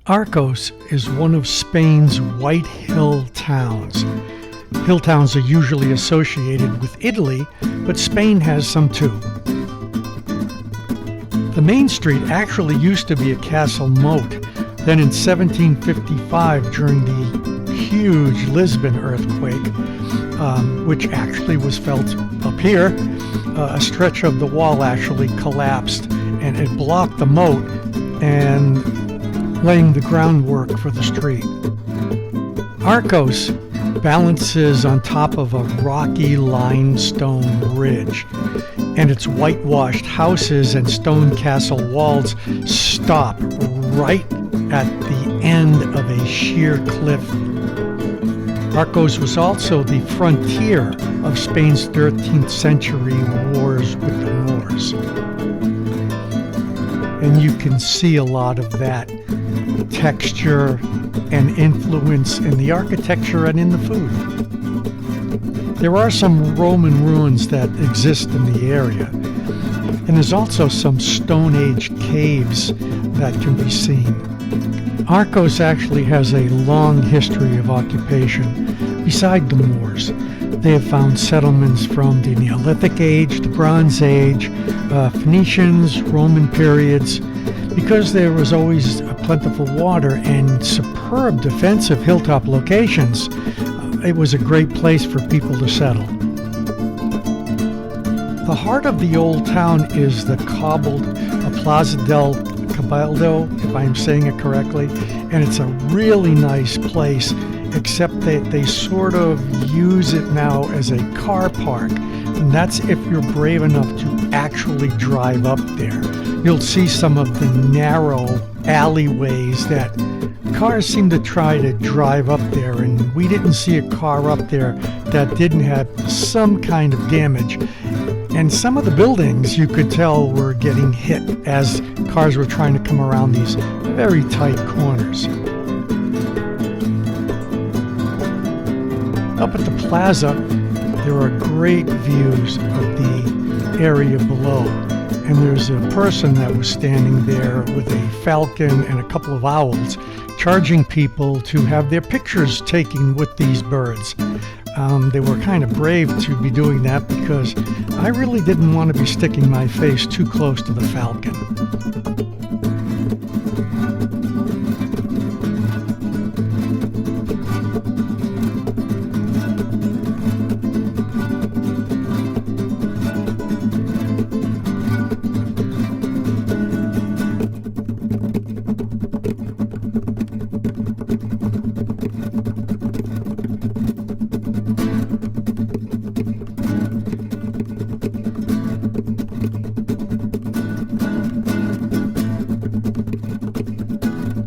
Arcos is one of Spain's white hill towns. Hill towns are usually associated with Italy, but Spain has some too. The main street actually used to be a castle moat. Then in 1755, during the huge Lisbon earthquake, which actually was felt up here, a stretch of the wall actually collapsed and it blocked the moat and laying the groundwork for the street. Arcos balances on top of a rocky limestone ridge, and its whitewashed houses and stone castle walls stop right at the end of a sheer cliff. Arcos was also the frontier of Spain's 13th century wars with the Moors. And you can see a lot of that texture and influence in the architecture and in the food. There are some Roman ruins that exist in the area, and there's also some Stone Age caves that can be seen. Arcos actually has a long history of occupation beside the Moors. They have found settlements from the Neolithic Age, the Bronze Age, Phoenicians, Roman periods. Because there was always plentiful water and superb defensive hilltop locations, it was a great place for people to settle. The heart of the old town is the cobbled Plaza del Cabildo, if I'm saying it correctly, and it's a really nice place, except that they sort of use it now as a car park, and that's if you're brave enough to actually drive up there. You'll see some of the narrow alleyways that cars seem to try to drive up there, and we didn't see a car up there that didn't have some kind of damage. And some of the buildings you could tell were getting hit as cars were trying to come around these very tight corners. Up at the plaza, there are great views of the area below. And there's a person that was standing there with a falcon and a couple of owls, charging people to have their pictures taken with these birds. They were kind of brave to be doing that because I really didn't want to be sticking my face too close to the falcon.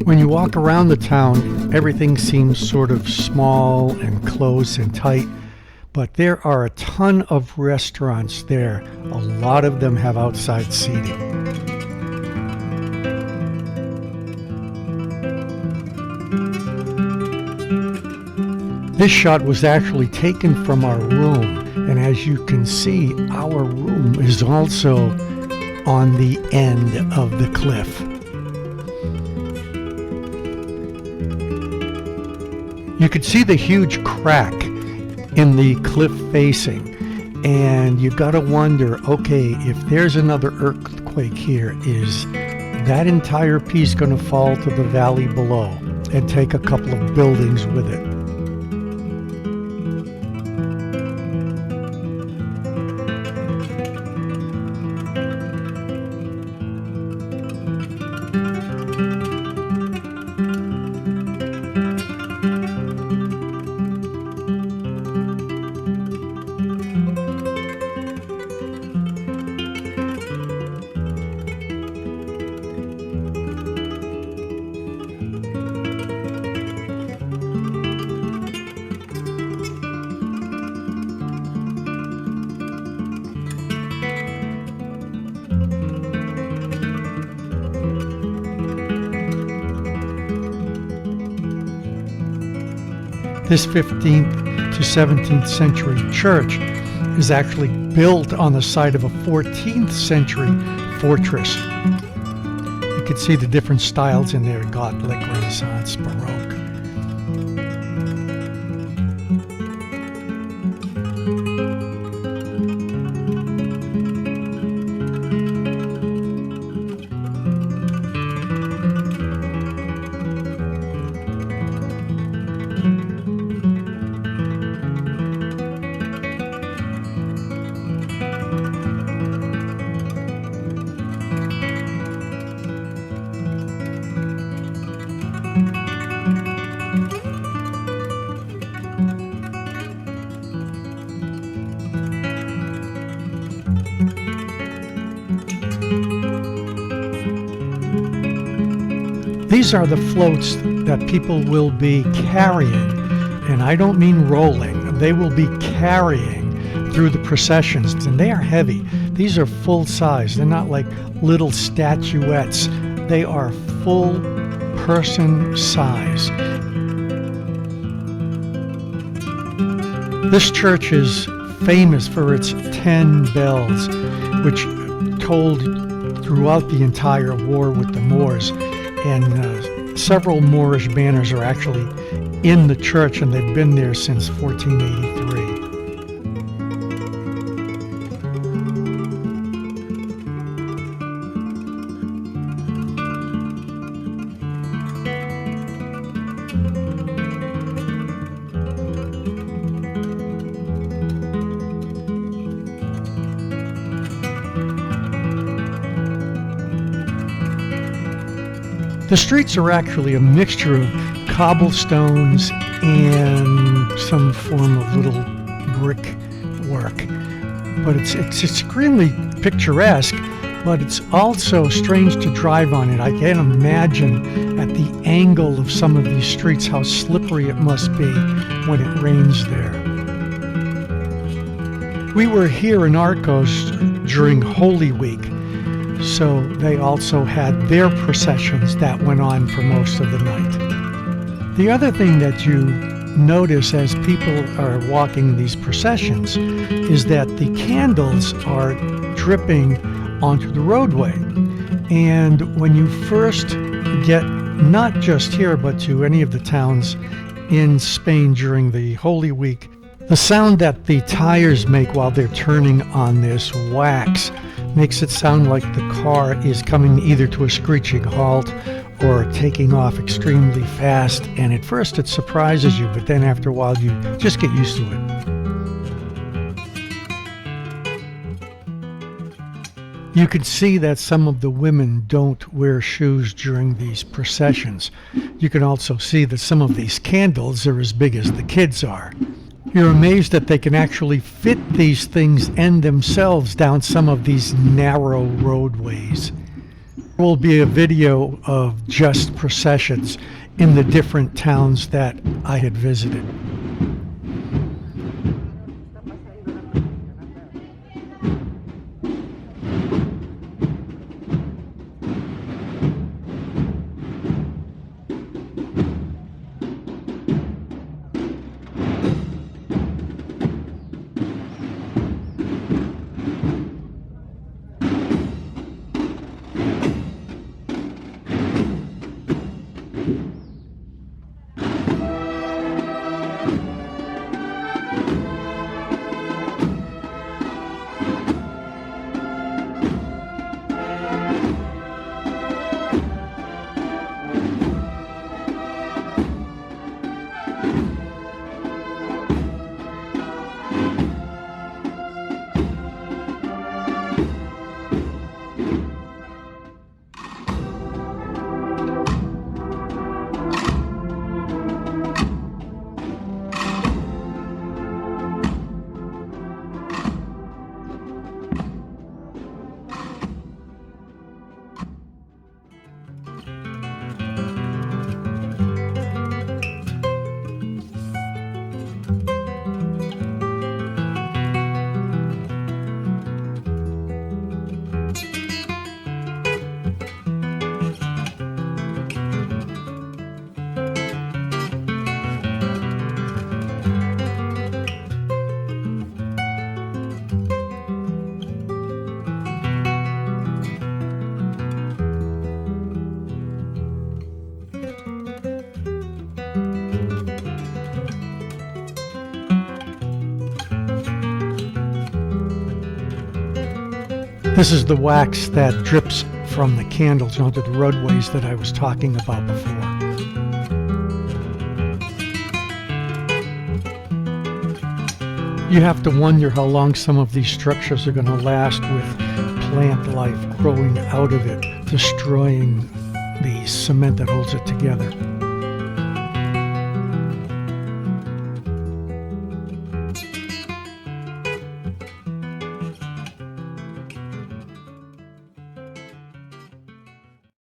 When you walk around the town, everything seems sort of small and close and tight, but there are a ton of restaurants there. A lot of them have outside seating. This shot was actually taken from our room, and as you can see, our room is also on the end of the cliff. You could see the huge crack in the cliff facing, and you gotta wonder, okay, if there's another earthquake here, is that entire piece gonna fall to the valley below and take a couple of buildings with it? This 15th to 17th century church is actually built on the site of a 14th century fortress. You You can see the different styles in there: Gothic, Renaissance, Baroque. These are the floats that people will be carrying, and I don't mean rolling. They will be carrying through the processions, and they are heavy. These are full size. They're not like little statuettes. They are full person size. This church is famous for its 10 bells, which tolled throughout the entire war with the Moors. And several Moorish banners are actually in the church, and they've been there since 1483. The streets are actually a mixture of cobblestones and some form of little brick work. But it's extremely picturesque, but it's also strange to drive on it. I can imagine at the angle of some of these streets how slippery it must be when it rains there. We were here in Arcos during Holy Week, so they also had their processions that went on for most of the night. The other thing that you notice as people are walking these processions is that the candles are dripping onto the roadway. And when you first get, not just here, but to any of the towns in Spain during the Holy Week, the sound that the tires make while they're turning on this wax makes it sound like the car is coming either to a screeching halt or taking off extremely fast. And at first it surprises you, but then after a while you just get used to it. You can see that some of the women don't wear shoes during these processions. You can also see that some of these candles are as big as the kids are. You're amazed that they can actually fit these things and themselves down some of these narrow roadways. There will be a video of just processions in the different towns that I had visited. This is the wax that drips from the candles onto the roadways that I was talking about before. You have to wonder how long some of these structures are going to last with plant life growing out of it, destroying the cement that holds it together.